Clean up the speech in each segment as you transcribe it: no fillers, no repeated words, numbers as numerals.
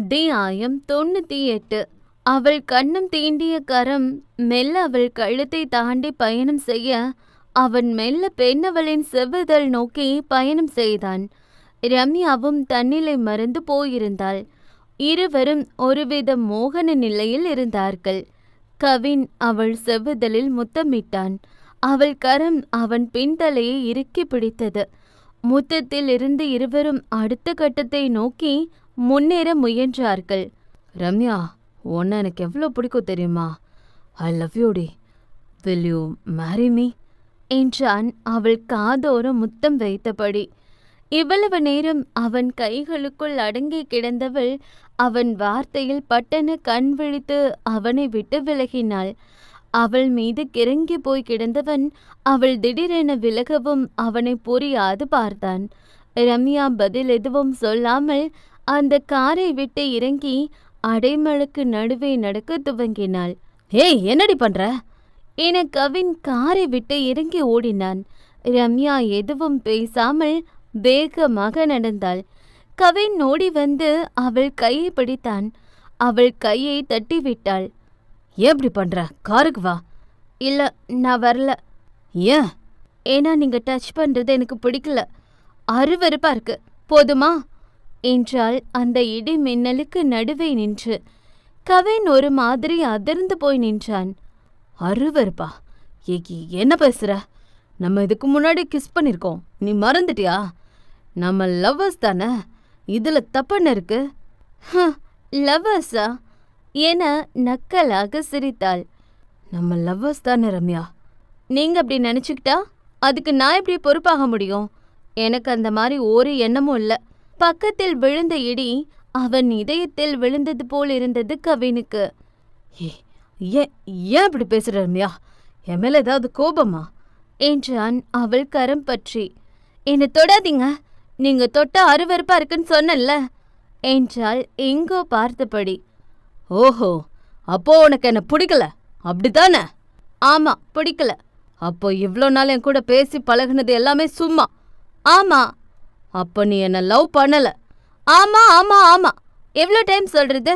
அத்தியாயம் 98. அவள் கன்னம் தீண்டிய கரம் மெல்ல அவள் கழுத்தை தாண்டி பயணம் செய்ய அவன் மெல்ல பெண்ணவளின் செவ்விதழ் நோக்கி பயணம் செய்தான். ரம்யாவும் தன்னிலை மறந்து போயிருந்தாள். இருவரும் ஒருவித மோகன நிலையில் இருந்தார்கள். கவின் அவள் செவ்விதழில் முத்தமிட்டான். அவள் கரம் அவன் பின்தலையை இறுக்கி பிடித்தது. முத்தத்தில் இருந்து இருவரும் அடுத்த கட்டத்தை நோக்கி முன்னேற முயன்றார்கள். ரம்யா, உன்னை எனக்கு எவ்வளோ பிடிக்கும் தெரியுமா? ஐ லவ் யூடி. வில் யூ மேரி மீ என்றான் அவள் காதோரம் முத்தம் வைத்தபடி. இவ்வளவு நேரம் அவன் கைகளுக்குள் அடங்கி கிடந்தவள் அவன் வார்த்தையில் பட்டென கண் விழித்து அவனை விட்டு விலகினாள். அவள் மீது கிறங்கி போய் கிடந்தவன் அவள் திடீரென விலகவும் அவனை புரியாது பார்த்தான். ரம்யா பதில் எதுவும் சொல்லாமல் அந்த காரை விட்டு இறங்கி அடைமழுக்கு நடுவே நடக்க துவங்கினாள். ஏய், என்னடி பண்ற என கவின் காரை விட்டு இறங்கி ஓடினான். ரம்யா எதுவும் பேசாமல் வேகமாக நடந்தாள். கவின் ஓடி வந்து அவள் கையை பிடித்தான். அவள் கையை தட்டிவிட்டாள். ஏன் இப்படி பண்ற? காருக்கு வா. இல்ல, நான் வரல. ஏன்? ஏன்னா நீங்க டச் பண்றது எனக்கு பிடிக்கல. அருவருப்பா இருக்கு. போதுமா என்றாள் அந்த இடி மின்னலுக்கு நடுவே நின்று. கவின் ஒரு மாதிரி அதிர்ந்து போய் நின்றான். அருவருப்பா? என்ன பேசுற? நம்ம இதுக்கு முன்னாடி கிஸ் பண்ணிருக்கோம், நீ மறந்துட்டியா? நம்ம லவ்வர்ஸ் தானே, இதுல தப்புன்னு இருக்கு? லவ்வர்ஸா என நக்கலாக சிரித்தாள். நம்ம லவ்வர்ஸ் தானே ரம்யா. நீங்க அப்படி நினைச்சுக்கிட்டா அதுக்கு நான் எப்படி பொறுப்பாக முடியும்? எனக்கு அந்த மாதிரி ஒரு எண்ணமும் இல்லை. பக்கத்தில் விழுந்த இடி அவன் இதயத்தில் விழுந்தது போல் இருந்தது கவினுக்கு. ஏன் இப்படி பேசுற ரம்யா? என் மேல ஏதாவது கோபமா என்றான் அவள் கரம் பற்றி. என்னை தொடாதீங்க, நீங்க தொட்ட அருவருப்பா இருக்குன்னு சொன்னல என்றாள் எங்கோ பார்த்தபடி. ஓஹோ, அப்போ உனக்கு என்ன பிடிக்கல அப்படித்தானே? ஆமா, பிடிக்கல. அப்போ இவ்வளோ நாள் என் கூட பேசி பழகுனது எல்லாமே சும்மா? ஆமா. அப்போ நீ என்ன லவ் பண்ணல? ஆமா ஆமா ஆமா. எவ்வளோ டைம் சொல்றது?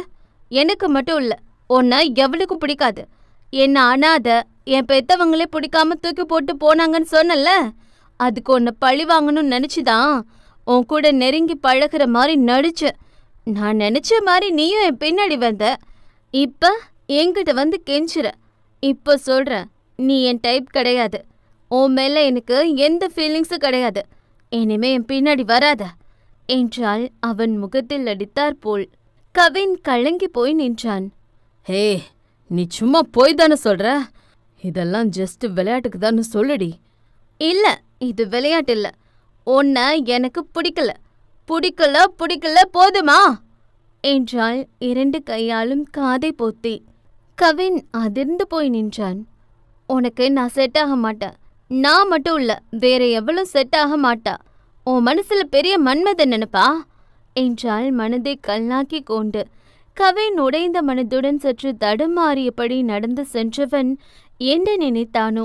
எனக்கு மட்டும் இல்லை, உன்னை எவ்வளவுக்கும் பிடிக்காது. என்ன அனாத என் பெத்தவங்களே பிடிக்காம தூக்கி போட்டு போனாங்கன்னு சொன்னல, அதுக்கு உன்னை பழி வாங்கணும்னு நினச்சிதான் உன் கூட நெருங்கி பழகிற மாதிரி நடிச்ச. நான் நினைச்ச மாதிரி நீயும் என் பின்னாடி வந்த. இப்ப என்கிட்ட வந்து கெஞ்சுற. இப்ப சொல்ற, நீ என் டைப் கிடையாது. உன் மேல எனக்கு எந்த ஃபீலிங்ஸும் கிடையாது. இனிமே என் பின்னாடி வராத என்றால் அவன் முகத்தில் அடித்தார் போல். கவின் கலங்கி போய் நின்றான். ஹே, நீ சும்மா போய் தானே சொல்ற? இதெல்லாம் ஜஸ்ட் விளையாட்டுக்கு தானே சொல்லுடி. இல்ல, இது விளையாட்டு இல்ல. உன்னை எனக்கு பிடிக்கல பிடிக்கல பிடிக்கல, போதுமா என்றாள் இரண்டு கையாலும் காதை பொத்தி. கவின் அதிர்ந்து போய் நின்றான். உனக்கு நான் செட் ஆக மாட்டேன். நான் மட்டும் இல்ல, வேற எவ்வளவு செட் ஆக மாட்டா. உன் மனசுல பெரிய மன்மதன் நினைப்பா என்றாள் மனதை கல்லாக்கி கொண்டு. கவின் உடைந்த மனதுடன் சற்று தடுமாறியபடி நடந்து சென்றவன் என்ன நினைத்தானோ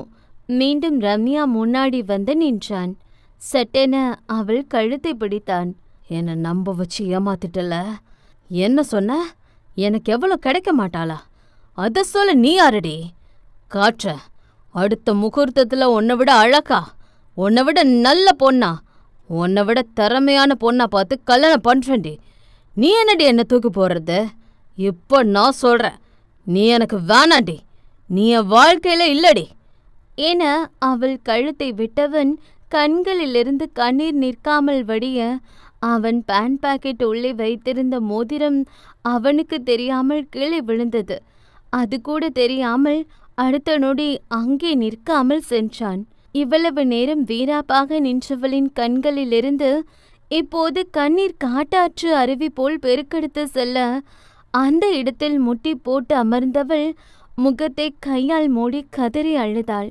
மீண்டும் ரம்யா முன்னாடி வந்து நின்றான். சட்டென அவள் கழுத்தை பிடித்தான். என்னை நம்ப வச்சு ஏமாத்திட்டல. என்ன சொன்ன? எனக்கு எவ்வளவு கிடைக்க மாட்டாளா? அத சொல்ல நீ யாரடி? காற்ற அடுத்த முகூர்த்தத்துல உன்னை விட அழகா, உன்னை விட நல்ல பொண்ணா, உன்னை விட திறமையான பொண்ணா பார்த்து கல்யாணம் பண்றேன்டி. நீ என்னடி என்ன தூக்கி போடுறது? இப்போ நான் சொல்றேன், நீ எனக்கு வேணாண்டி. நீ என் வாழ்க்கையில இல்லடி என அவள் கழுத்தை விட்டவன் கண்களிலிருந்து கண்ணீர் நிற்காமல் வடிய அவன் பேன் பாக்கெட் உள்ளே வைத்திருந்த மோதிரம் அவனுக்கு தெரியாமல் கீழே விழுந்தது. அது கூட தெரியாமல் அடுத்த நொடி அங்கே நிற்காமல் சென்றான். இவ்வளவு நேரம் வீராப்பாக நின்றவளின் கண்களிலிருந்து இப்போது கண்ணீர் காட்டாற்று அருவி போல் பெருக்கெடுத்து செல்ல அந்த இடத்தில் முட்டி போட்டு அமர்ந்தவள் முகத்தை கையால் மூடி கதறி அழுதாள்.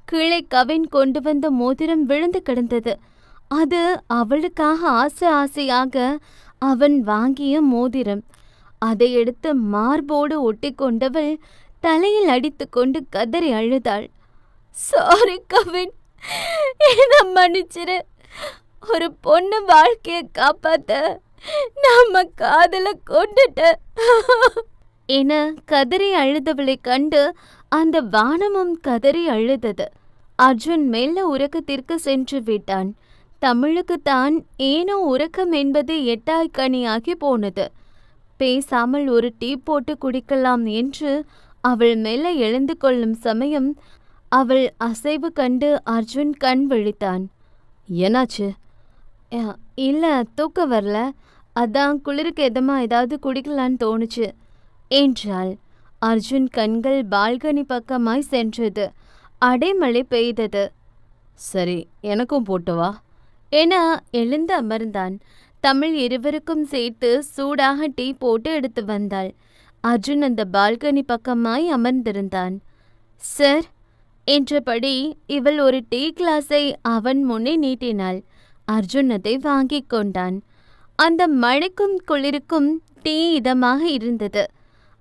கீழே கவின் கொண்டு வந்த மோதிரம் விழுந்து கிடந்தது. அது அவளுக்காக ஆசையாக அவன் வாங்கிய மோதிரம். அதை எடுத்து மார்போடு ஒட்டி கொண்டவள் தலையில் அடித்து கொண்டு கதறி அழுதாள். சாரி கவின், என்ன மன்னிச்சிரு. ஒரு பொண்ணு வாழ்க்கையை காப்பாத்த நம்ம காதல கொண்டுட்ட என கதறி அழுதவளை கண்டு அந்த வானமும் கதறி அழுதது. அர்ஜுன் மெல்ல உறக்கத்திற்கு சென்று விட்டான். தமிழுக்குத்தான் ஏனோ உறக்கம் என்பது எட்டாய்க்கனியாகி போனது. பேசாமல் ஒரு டீ போட்டு குடிக்கலாம் என்று அவள் மெல்ல எழுந்து கொள்ளும் சமயம் அவள் அசைவு கண்டு அர்ஜுன் கண் விழித்தான். என்னாச்சு? இல்ல, தூக்கம் வரல, அதான் குளிருக்கு எதமா ஏதாவது குடிக்கலான்னு தோணுச்சு என்றாள். அர்ஜுன் கண்கள் பால்கனி பக்கமாய் சென்றது. அடைமழை பெய்தது. சரி, எனக்கும் போட்டு வா என எழுந்து அமர்ந்தான். தமிழ் இருவருக்கும் சேர்த்து சூடாக டீ போட்டு எடுத்து வந்தாள். அர்ஜுன் அந்த பால்கனி பக்கமாய் அமர்ந்திருந்தான். சார் என்றபடி இவள் ஒரு டீ கிளாஸை அவன் முன்னே நீட்டினாள். அர்ஜுன் அதை வாங்கிக் கொண்டான். அந்த மழைக்கும் குளிருக்கும் டீ இதமாக இருந்தது.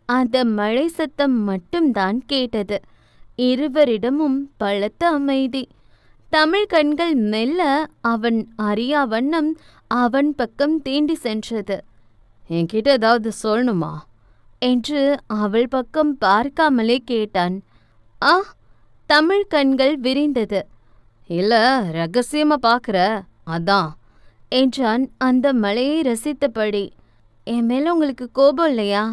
அந்த மழை சத்தம் மட்டும்தான் கேட்டது. இருவரிடமும் பலத்த அமைதி. தமிழ் கண்கள் மெல்ல அவன் அறியா வண்ணம் அவன் பக்கம் தீண்டி சென்றது. என்கிட்ட ஏதாவது சொல்லணுமா என்று அவள் பக்கம் பார்க்காமலே கேட்டான். ஆ, தமிழ் கண்கள் விரிந்தது. இல்ல, ரகசியமா பார்க்குற, அதான் என்றான் அந்த மழையை ரசித்தபடி. என் மேல உங்களுக்கு கோபம் இல்லையா?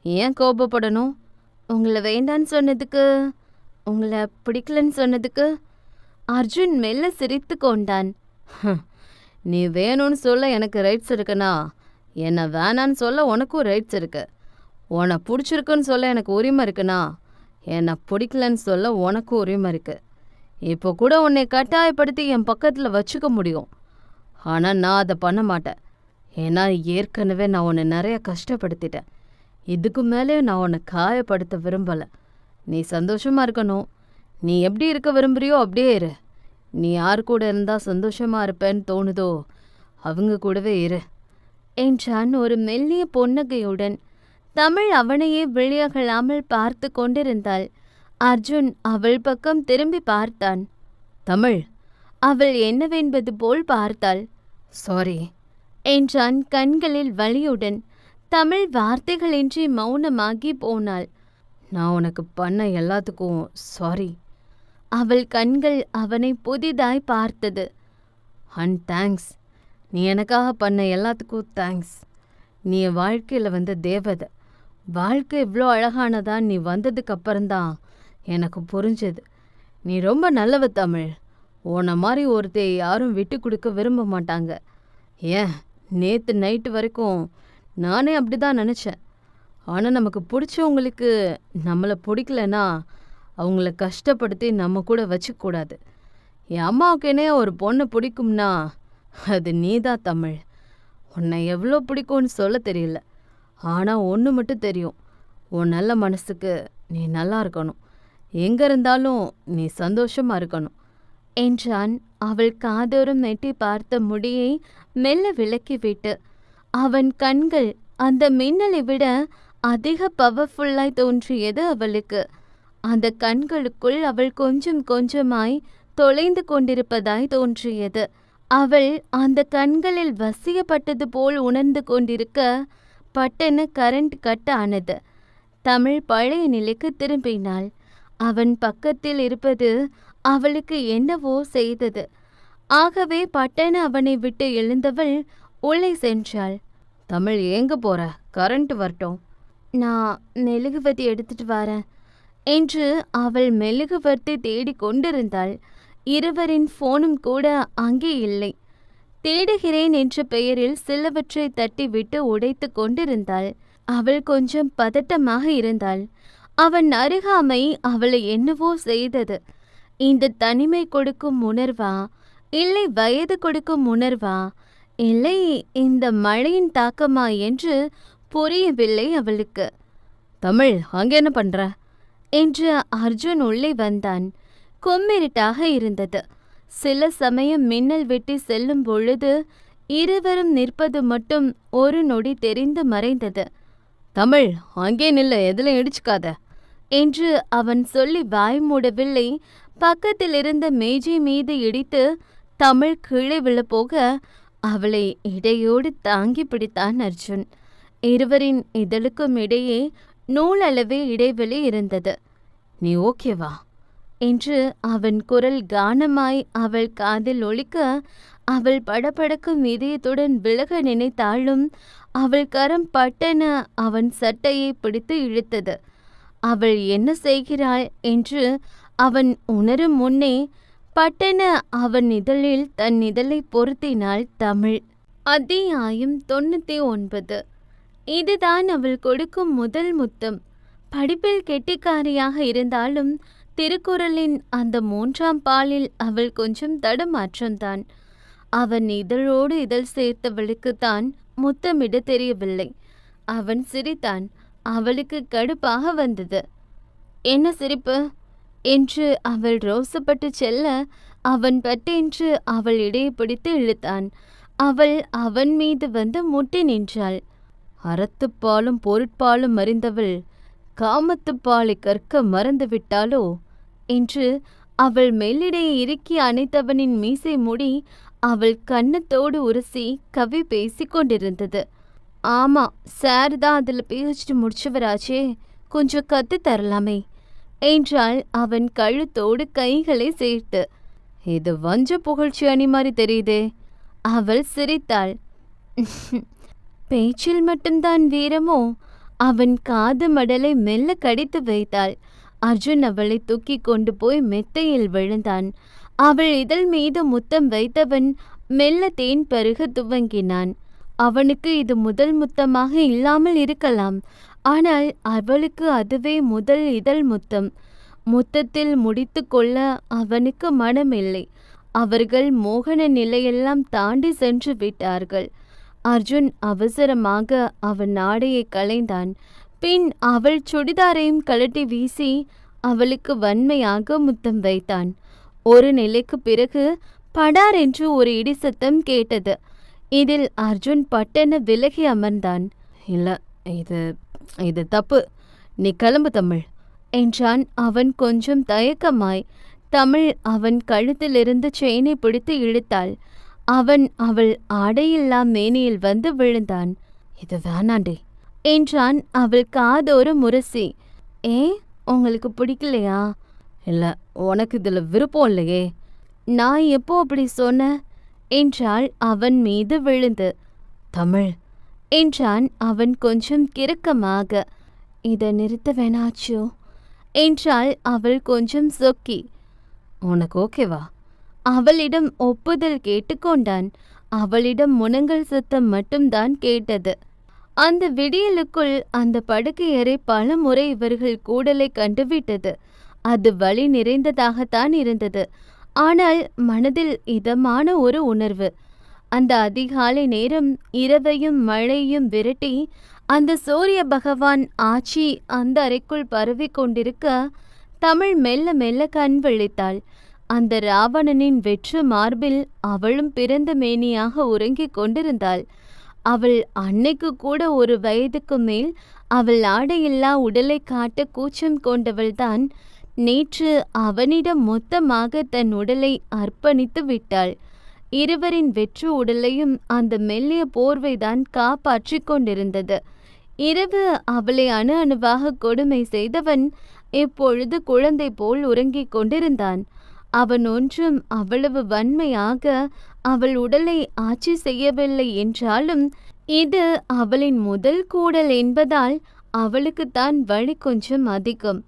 ஏன் கோபப்படணும்? உங்களை வேண்டான்னு சொன்னதுக்கு, உங்களை பிடிக்கலன்னு சொன்னதுக்கு? அர்ஜுன் மெல்ல சிரித்து கொண்டான். நீ வேணும்னு சொல்ல எனக்கு ரைட்ஸ் இருக்குன்னா, என்னை வேணான்னு சொல்ல உனக்கும் ரைட்ஸ் இருக்கு. உன்னை பிடிச்சிருக்குன்னு சொல்ல எனக்கு உரிமை இருக்குன்னா, என்னை பிடிக்கலன்னு சொல்ல உனக்கும் உரிமை இருக்கு. இப்போ கூட உன்னை கட்டாயப்படுத்தி என் பக்கத்தில் வச்சுக்க முடியும். ஆனால் நான் அதை பண்ண மாட்டேன். ஏன்னா ஏற்கனவே நான் உன்னை நிறைய கஷ்டப்படுத்திட்டேன். இதுக்கு மேலே நான் உன்னை காயப்படுத்த விரும்பலை. நீ சந்தோஷமாக இருக்கணும். நீ எப்படி இருக்க விரும்புறியோ அப்படியே இரு. நீ யார் கூட இருந்தால் சந்தோஷமாக இருப்பேன்னு தோணுதோ அவங்க கூடவே இரு என்றான் ஒரு மெல்லிய புன்னகையுடன். தமிழ் அவனையே விழியகலாமல் பார்த்து கொண்டிருந்தாள். அர்ஜுன் அவள் பக்கம் திரும்பி பார்த்தான். தமிழ், அவள் என்னவென்பது போல் பார்த்தாள். சாரி என்றான் கண்களில் வலியுடன். தமிழ் வார்த்தைகளின்றி மௌனமாகி போனாள். நான் உனக்கு பண்ண எல்லாத்துக்கும் சாரி. அவள் கண்கள் அவனை புதிதாய் பார்த்தது. And thanks. நீ எனக்காக பண்ண எல்லாத்துக்கும் தேங்க்ஸ். நீ என் வாழ்க்கையில் வந்த தேவதை. வாழ்க்கை இவ்வளோ அழகானதா நீ வந்ததுக்கு அப்புறம்தான் எனக்கு புரிஞ்சது. நீ ரொம்ப நல்லவ தமிழ். உன்னை மாதிரி ஒருத்தையை யாரும் விட்டு கொடுக்க விரும்ப மாட்டாங்க. ஏன், நேற்று நைட்டு வரைக்கும் நானே அப்படி தான் நினச்சேன். ஆனால் நமக்கு பிடிச்சவங்களுக்கு நம்மளை பிடிக்கலன்னா அவங்கள கஷ்டப்படுத்தி நம்ம கூட வச்சுக்கூடாது. என் அம்மாவுக்கு என்னைய ஒரு பொண்ணை பிடிக்கும்னா அது நீ தான் தமிழ். உன்னை எவ்வளோ பிடிக்கும்னு சொல்ல தெரியல. ஆனால் ஒன்று மட்டும் தெரியும், உன் நல்ல மனசுக்கு நீ நல்லா இருக்கணும். எங்கே இருந்தாலும் நீ சந்தோஷமாக இருக்கணும் என்றான். அவள் காதோறும் நெட்டி பார்த்த முடியை மெல்ல விலக்கிவிட்டு. அவன் கண்கள் அந்த மின்னலை விட அதிக பவர்ஃபுல்லாய் தோன்றியது அவளுக்கு. அந்த கண்களுக்குள் அவள் கொஞ்சம் கொஞ்சமாய் தொலைந்து கொண்டிருப்பதாய் தோன்றியது. அவள் அந்த கண்களில் வசியப்பட்டது போல் உணர்ந்து கொண்டிருக்க பட்டென கரண்ட் கட் ஆனது. தமிழ் பழைய நிலைக்கு திரும்பினாள். அவன் பக்கத்தில் இருப்பது அவளுக்கு என்னவோ செய்தது. ஆகவே பட்டென அவனை விட்டு எழுந்தவள் உள்ளே சென்றாள். தமிழ், எங்க போற? கரண்ட் வரட்டும். நான் மெழுகுவர்த்தி எடுத்துட்டு வரேன் என்று அவள் மெழுகுவர்த்தி தேடி கொண்டிருந்தாள். இருவரின் போனும் கூட அங்கே இல்லை. தேடுகிறேன் என்ற பெயரில் சிலவற்றை தட்டிவிட்டு உடைத்து கொண்டிருந்தாள். அவள் கொஞ்சம் பதட்டமாக இருந்தாள். அவன் அருகாமை அவளை என்னவோ செய்தது. இந்த தனிமை கொடுக்கும் உணர்வா, இல்லை வயது கொடுக்கும் உணர்வா, இல்லை இந்த மழையின் தாக்கமா என்று புரியவில்லை அவளுக்கு. தமிழ், அங்கே என்ன பண்ற என்று அர்ஜுன் உள்ளே வந்தான். கொம்மிருட்டாக இருந்தது. சில சமயம் மின்னல் வெட்டி செல்லும் பொழுது இருவரும் நிற்பது மட்டும் ஒரு நொடி தெரிந்து மறைந்தது. தமிழ், அங்கே நில்ல, எதிலும் இடிச்சுக்காத என்று அவன் சொல்லி வாய் மூடவில்லை. பக்கத்தில் இருந்த மேஜை மீது இடித்து தமிழ் கீழே விழப்போக அவளை இடையோடு தாங்கி பிடித்தான் அர்ஜுன். இருவரின் இதழுக்கும் இடையே நூலளவே இடைவெளி இருந்தது. "நீ ஓகேவா?" என்று அவன் குரல் கானமாய் அவள் காதில் ஒலிக்க, அவள் படபடக்கும் இதயத்துடன் விலக நினைத்தாலும் அவள் கரம் பட்டென அவன் சட்டையை பிடித்து இழுத்தது. அவள் என்ன செய்கிறாள் என்று அவன் உணரும் முன்னே பட்டென அவன் இதழில் தன் இதழை பொருத்தினாள் தமிழ். அத்தியாயம் 99. இதுதான் அவள் கொடுக்கும் முதல் முத்தம். படிப்பில் கெட்டிக்காரியாக இருந்தாலும் திருக்குறளின் அந்த 3ஆம் பாலில் அவள் கொஞ்சம் தடுமாற்றம்தான். அவன் இதழோடு இதழ் சேர்த்தவளுக்குத்தான் முத்தமிட தெரியவில்லை. அவன் சிரித்தான். அவளுக்கு கடுப்பாக வந்தது. "என்ன சிரிப்பு?" என்று அவள் ரோசப்பட்டு செல்ல, அவன் பட்டென்று அவள் இடையை பிடித்து இழுத்தான். அவள் அவன் மீது வந்து முட்டி நின்றாள். "அறத்துப்பாலும் பொருட்பாலும் அறிந்தவள் காமத்துப்பாலை கற்க மறந்துவிட்டாளோ?" என்று அவள் மெல்லிடையை இறுக்கி அணைத்தவனின் மீசை முடி அவள் கன்னத்தோடு உரசி கவி பேசி கொண்டிருந்தது. "ஆமா, சார் தான் அதில் PhD முடிச்சவராச்சே, கொஞ்சம் கத்து தரலாமே" என்றாள் அவன் கழுத்தோடு கைகளை சேர்த்து. "இது வஞ்ச புகழ்ச்சி அணி மாதிரி தெரியுதே." அவள் சிரித்தாள். பேச்சில் மட்டும்தான் வீரமோ? அவன் காது மடலை மெல்ல கடித்து வைத்தாள். அர்ஜுன் அவளை தூக்கி கொண்டு போய் மெத்தையில் விழுந்தான். அவள் இதழ் மீது முத்தம் வைத்தவன் மெல்ல தேன் பருக துவங்கினான். அவனுக்கு இது முதல் முத்தமாக இல்லாமல் இருக்கலாம். ஆனால் அவளுக்கு அதுவே முதல் இதழ் முத்தம். முத்தத்தில் முடித்து கொள்ள அவனுக்கு மனமில்லை. அவர்கள் மோகன நிலையெல்லாம் தாண்டி சென்று விட்டார்கள். அர்ஜுன் அவசரமாக அவன் ஆடையை களைந்தான். பின் அவள் சுடிதாரையும் கழட்டி வீசி அவளுக்கு வன்மையாக முத்தம் வைத்தான். ஒரு நிலைக்கு பிறகு படார் என்று ஒரு இடி சத்தம் கேட்டது. இதில் அர்ஜுன் பட்டென விலகி அமர்ந்தான். "இல்ல, இது தப்பு. நீ கிளம்பு தமிழ்" என்றான் அவன் கொஞ்சம் தயக்கமாய். தமிழ் அவன் கழுத்திலிருந்து செயினை பிடித்து இழுத்தாள். அவன் அவள் ஆடையில்லா மேனியில் வந்து விழுந்தான். "இது வேணாண்டே" என்றான் அவள் காதோறு முரசி. "ஏன், உங்களுக்கு பிடிக்கலையா?" "இல்லை, உனக்கு இதில் விருப்பம் இல்லையே." "நான் எப்போ அப்படி சொன்ன?" என்றாள் அவன் மீது விழுந்து. "தமிழ்" என்றான் அவன் கொஞ்சம் கிறுக்கமாக. "இதை நிறுத்த வேணாச்சோ?" என்றாள் அவள் கொஞ்சம் சொக்கி. "உனக்கு ஓகேவா?" அவளிடம் ஒப்புதல் கேட்டுக்கொண்டான். அவளிடம் முனங்கல் சத்தம் மட்டும்தான் கேட்டது. அந்த விடியலுக்குள் அந்த படுக்கையறை பல முறை இவர்கள் கூடலை கண்டுவிட்டது. அது வலி நிறைந்ததாகத்தான் இருந்தது. ஆனால் மனதில் இதமான ஒரு உணர்வு. அந்த அதிகாலை நேரம் இரவையும் மழையும் விரட்டி அந்த சூரிய பகவான் ஆட்சி அந்த அறைக்குள் பரவி கொண்டிருக்க தமிழ் மெல்ல மெல்ல கண் விழித்தாள். அந்த ராவணனின் வெற்று மார்பில் அவளும் பிறந்த மேனியாக உறங்கிக் கொண்டிருந்தாள். அவள் அன்னைக்கு கூட ஒரு வயதுக்கு மேல் அவள் ஆடையில்லா உடலை காட்ட கூச்சம் கொண்டவள்தான் நேற்று அவனிடம் மொத்தமாக தன் உடலை அர்ப்பணித்து விட்டாள். இருவரின் வெற்று உடலையும் அந்த மெல்லிய போர்வைதான் காப்பாற்றி கொண்டிருந்தது. இரவு அவளை அணு அணுவாக கொடுமை செய்தவன் இப்பொழுது குழந்தை போல் உறங்கிக் கொண்டிருந்தான். அவன் ஒன்றும் அவ்வளவு வன்மையாக அவள் உடலை ஆட்சி செய்யவில்லை என்றாலும் இது அவளின் முதல் கூடல் என்பதால் அவளுக்குத்தான் வலி கொஞ்சம் அதிகம்.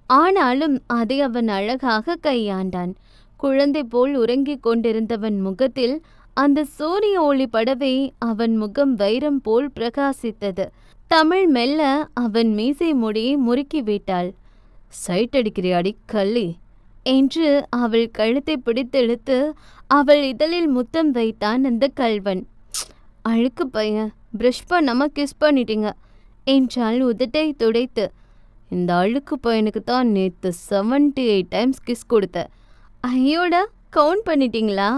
ஆனாலும் அதை அவன் அழகாக கையாண்டான். குழந்தை போல் உறங்கிக் கொண்டிருந்தவன் முகத்தில் அந்த சூரிய ஒளி படவே அவன் முகம் வைரம் போல் பிரகாசித்தது. தமிழ் மெல்ல அவன் மீசை முடியை முறுக்கிவிட்டாள். "சைட் அடிக்கிறியாடி கள்ளி" என்று அவள் கழுத்தை பிடித்தெழுத்து அவள் இதழில் முத்தம் வைத்தான் அந்த கள்வன். "அழுக்கு பையன், பிரஷ் பண்ணாம கிஸ் பண்ணிட்டீங்க" என்றாள் உதட்டை துடைத்து. "இந்த அழுக்கு பையனுக்கு தான் நேற்று 78 டைம்ஸ் கிஸ் கொடுத்த." "ஐயோடா, கவுண்ட் பண்ணிட்டீங்களா?"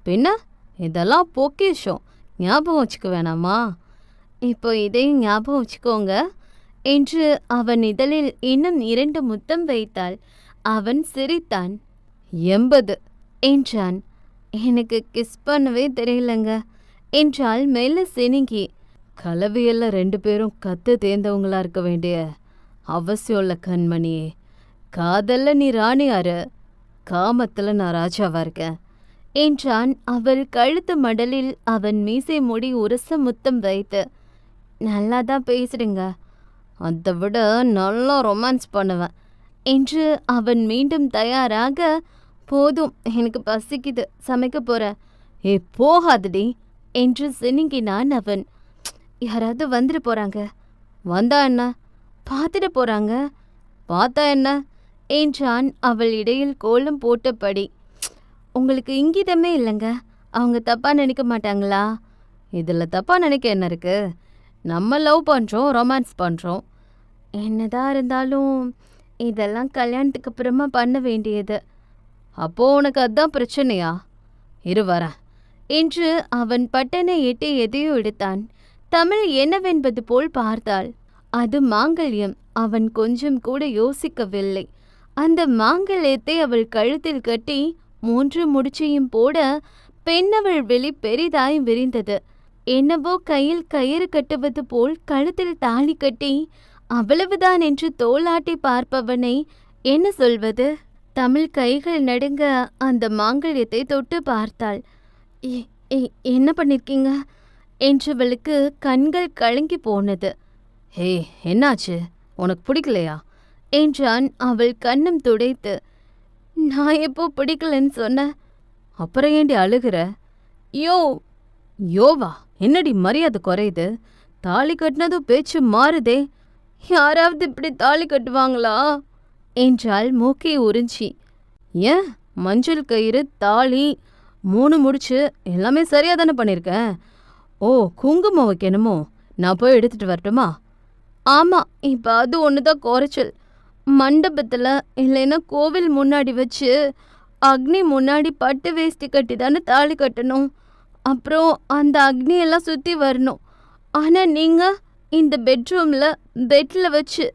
"பின்ன இதெல்லாம் பொக்கிஷம், ஞாபகம் வச்சுக்க வேணாமா?" "இப்போ இதையும் ஞாபகம் வச்சுக்கோங்க" என்று அவன் இதழில் இன்னும் 2 முத்தம் வைத்தாள். அவன் சிரித்தான். 80 என்றான். "எனக்கு கிஸ் பண்ணவே தெரியலங்க" என்றாள் மெல்ல சினுங்கி. கலவையல்ல 2 பேரும் கத்து தேர்ந்தவங்களா இருக்க வேண்டிய அவசியம் இல்ல கண்மணியே. காதல்ல நீ ராணியாரு, காமத்துல நான் ராஜாவா இருக்கேன் என்றான் அவள் கழுத்து மடலில் அவன் மீசை முடி உரச முத்தம் வைத்து. நல்லாதான் பேசுறீங்க, அதை விட நல்லா ரொமான்ஸ் பண்ணுவேன் என்று அவன் மீண்டும் தயாராக. போதும், எனக்கு பசிக்குது, சமைக்க போறேன். ஏ போகாதடி என்று சினுங்கினான் அவன். யாராவது வந்துட்டு போறாங்க. வந்தா என்ன, பார்த்துட்டு போறாங்க. பார்த்தா என்ன என்றான் அவள் இடையில் கோலம் போட்டபடி. உங்களுக்கு இங்கிதமே இல்லைங்க, அவங்க தப்பா நினைக்க மாட்டாங்களா? இதில் தப்பா நினைக்க என்ன இருக்கு? நம்ம லவ் பண்ணுறோம், ரொமான்ஸ் பண்ணுறோம். என்னதான் இருந்தாலும் இதெல்லாம் கல்யாணத்துக்கு அப்புறமா பண்ண வேண்டியது. அப்போ உனக்கு அதுதான் பிரச்சனையா? இரு வரேன் என்று அவன் பட்டனை எட்டி எதையோ எடுத்தான். தமிழ் என்னவென்பது போல் பார்த்தாள். அது மாங்கல்யம். அவன் கொஞ்சம் கூட யோசிக்கவில்லை. அந்த மாங்கல்யத்தை அவள் கழுத்தில் கட்டி 3 முடிச்சையும் போட பெண்ணவள் வெளி பெரிதாய் விரிந்தது. என்னவோ கையில் கயிறு கட்டுவது போல் கழுத்தில் தாலி கட்டி அவ்வளவுதான் என்று தோளாட்டி பார்ப்பவனை என்ன சொல்வது? தமிழ் கைகள் நடுங்க அந்த மாங்கல்யத்தை தொட்டு பார்த்தாள். என்ன பண்ணிருக்கீங்க என்றவளுக்கு கண்கள் கலங்கி போனது. ஹே, என்னாச்சு, உனக்கு பிடிக்கலையா என்றான் அவள் கண்ணம் துடைத்து. நான் எப்போ பிடிக்கலன்னு சொன்ன? அப்புறம் ஏண்டி அழுகிற? யோவா, என்னடி மரியாதை குறையுது? தாலி கட்டினதும் பேச்சு மாறுதே. யாராவது இப்படி தாலி கட்டுவாங்களா என்றாள் மூக்கை உறிஞ்சி. ஏன், மஞ்சள் கயிறு, தாலி, 3 முடிச்சு எல்லாமே சரியா தானே பண்ணியிருக்கேன். ஓ, குங்குமம் வைக்கணுமோ? நான் போய் எடுத்துட்டு வரட்டுமா? ஆமாம், இப்போ அது ஒன்று தான் குறைச்சல். மண்டபத்தில் இல்லைன்னா கோவில் முன்னாடி வச்சு அக்னி முன்னாடி பட்டு வேஷ்டி கட்டி தானே தாலி கட்டணும். அப்புறம் அந்த அக்னியெல்லாம் சுற்றி வரணும். ஆனால் நீங்கள் இந்த பெட்ரூமில் பெட்டில் வச்சு,